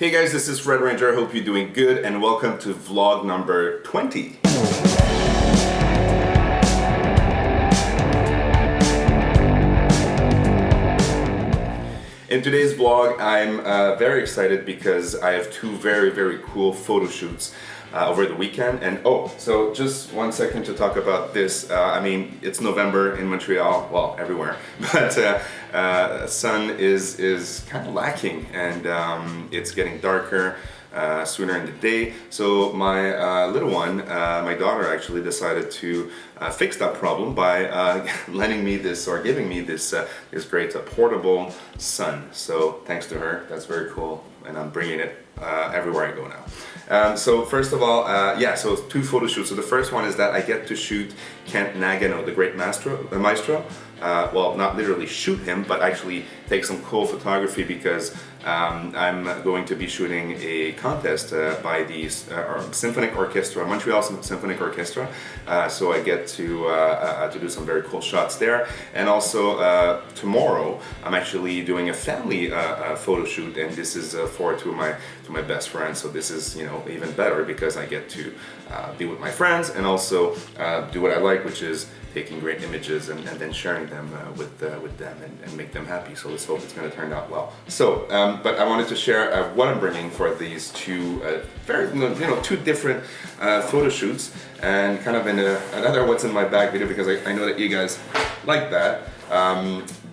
Hey guys, this is Red Ranger. I hope you're doing good and welcome to vlog number 20. In today's vlog, I'm very excited because I have two very cool photo shoots over the weekend. And so just 1 second to talk about this. I mean, it's November in Montreal, well, everywhere, but sun is kind of lacking, and it's getting darker sooner in the day. So my little one, my daughter, actually decided to fix that problem by lending me this, or giving me this this great portable sun. So thanks to her, that's very cool, and I'm bringing it everywhere I go now. So first of all, so two photo shoots. So the first one is that I get to shoot Kent Nagano, the great maestro. Well, not literally shoot him, but actually take some cool photography, because I'm going to be shooting a contest by the Symphonic Orchestra, Montreal Symphonic Orchestra. So I get to do some very cool shots there. And also tomorrow, I'm actually doing a family photo shoot, and this is for two of my best friends. So this is, you know, even better because I get to be with my friends and also do what I like, which is taking great images and then sharing them with them and make them happy. So let's hope it's going to turn out well. So, but I wanted to share what I'm bringing for these two two different photo shoots, and kind of in another what's in my bag video, because I know that you guys like that.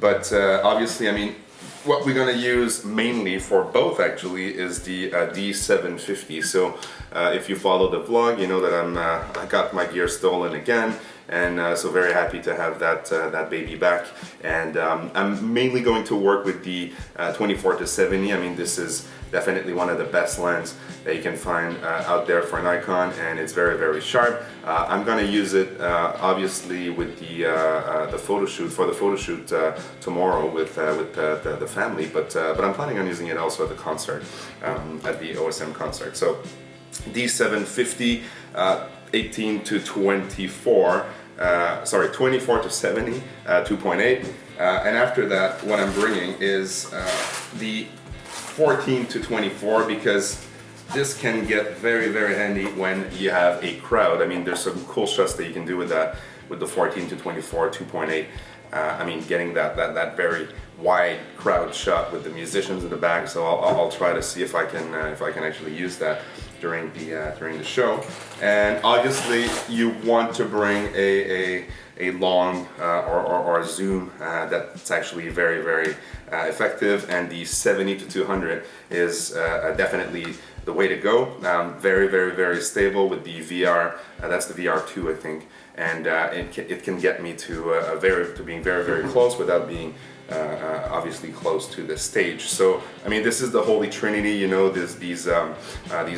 But obviously, I mean, what we're going to use mainly for both actually is the D750. So if you follow the vlog, you know that I got my gear stolen again, and so very happy to have that baby back. And I'm mainly going to work with the 24-70. I mean, this is definitely one of the best lenses that you can find out there for Nikon, and it's very sharp. I'm going to use it obviously with the photo shoot, for the photo shoot tomorrow with the family, but I'm planning on using it also at the concert, at the OSM concert. So D750, 18 to 24, 24 to 70, 2.8, and after that what I'm bringing is the 14 to 24, because this can get very handy when you have a crowd. I mean, there's some cool shots that you can do with that, with the 14 to 24, 2.8. I mean, getting that very wide crowd shot with the musicians in the back. So I'll try to see if I can actually use that during the show. And obviously, you want to bring a long or a zoom that's actually very effective, and the 70 to 200 is definitely the way to go. Very stable with the VR. That's the VR2, I think, and it can get me to being very close without being obviously close to the stage. So I mean, this is the holy trinity, you know, these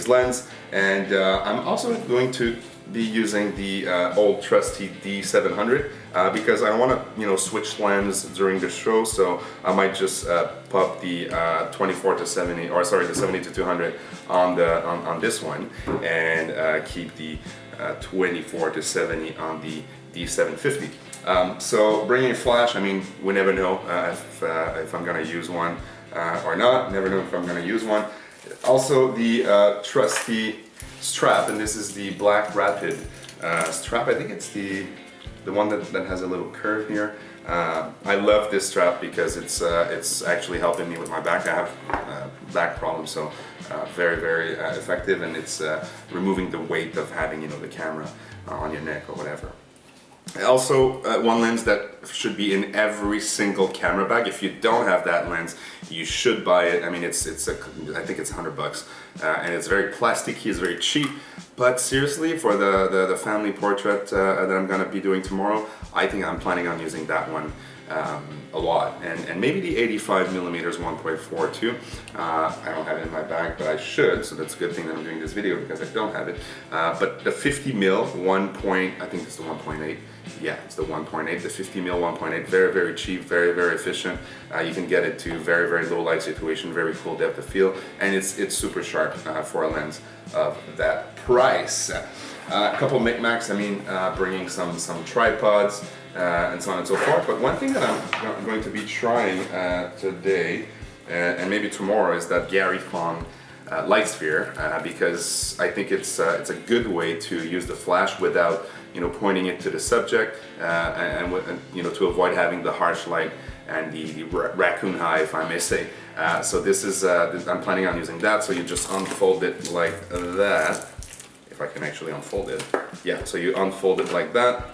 lenses, and I'm also going to be using the old trusty D700 because I want to, you know, switch lens during the show. So I might just pop the 24 to 70, or sorry, the 70 to 200 on this one, and keep the 24 to 70 on the D750. So bringing a flash, I mean, we never know if I'm gonna use one or not. Never know if I'm gonna use one. Also the trusty strap, and this is the Black Rapid strap. I think it's the one that has a little curve here. I love this strap because it's actually helping me with my back. I have back problems, so very effective, and it's removing the weight of having, you know, the camera on your neck or whatever. Also, one lens that should be in every single camera bag. If you don't have that lens, you should buy it. I mean, I think it's $100, and it's very plasticky. It's very cheap. But seriously, for the family portrait that I'm gonna be doing tomorrow, I think I'm planning on using that one a lot, and maybe the 85mm 1.4 too. I don't have it in my bag, but I should, so that's a good thing that I'm doing this video because I don't have it. But the 50mm I think it's the 1.8. Yeah, it's the 1.8, the 50mm 1.8, very cheap, very efficient. You can get it to very low light situation, very cool depth of field, and it's super sharp for a lens of that price. A couple micmacs, I mean, bringing some tripods, and so on and so forth. But one thing that I'm going to be trying today and maybe tomorrow is that Gary Fong light sphere because I think it's a good way to use the flash without pointing it to the subject and to avoid having the harsh light and the raccoon eye, if I may say. So this is I'm planning on using that. So you just unfold it like that. If I can actually unfold it, yeah. So you unfold it like that.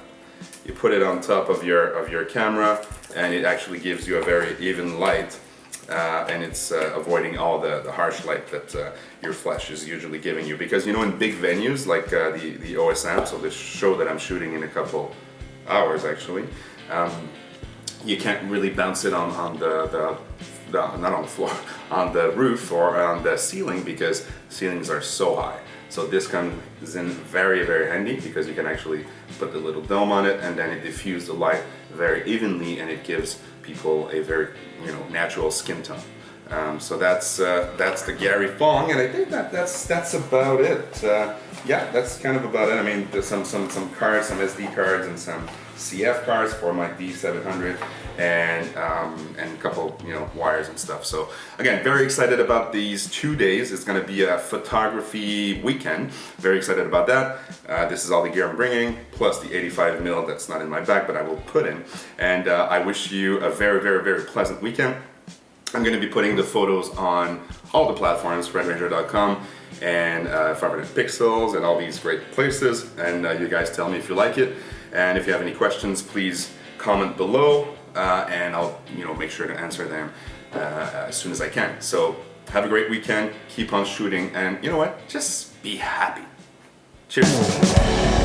You put it on top of your camera, and it actually gives you a very even light. And it's avoiding all the harsh light that your flash is usually giving you, because in big venues like the OSM, so this show that I'm shooting in a couple hours actually, you can't really bounce it on the not on the floor, on the roof or on the ceiling, because ceilings are so high. So this comes in very, very handy, because you can actually put the little dome on it, and then it diffuses the light very evenly, and it gives people a very natural skin tone. So that's the Gary Fong, and I think that's about it. Yeah, that's kind of about it. I mean, there's some cards, some SD cards, and some CF cards for my D700, and a couple wires and stuff. So again, very excited about these 2 days. It's going to be a photography weekend. Very excited about that. This is all the gear I'm bringing, plus the 85mm that's not in my bag, but I will put in. And I wish you a very, very, very pleasant weekend. I'm going to be putting the photos on all the platforms, redranger.com and 500 Pixels and all these great places. And you guys tell me if you like it. And if you have any questions, please comment below, and I'll make sure to answer them as soon as I can. So have a great weekend, keep on shooting, and you know what? Just be happy. Cheers.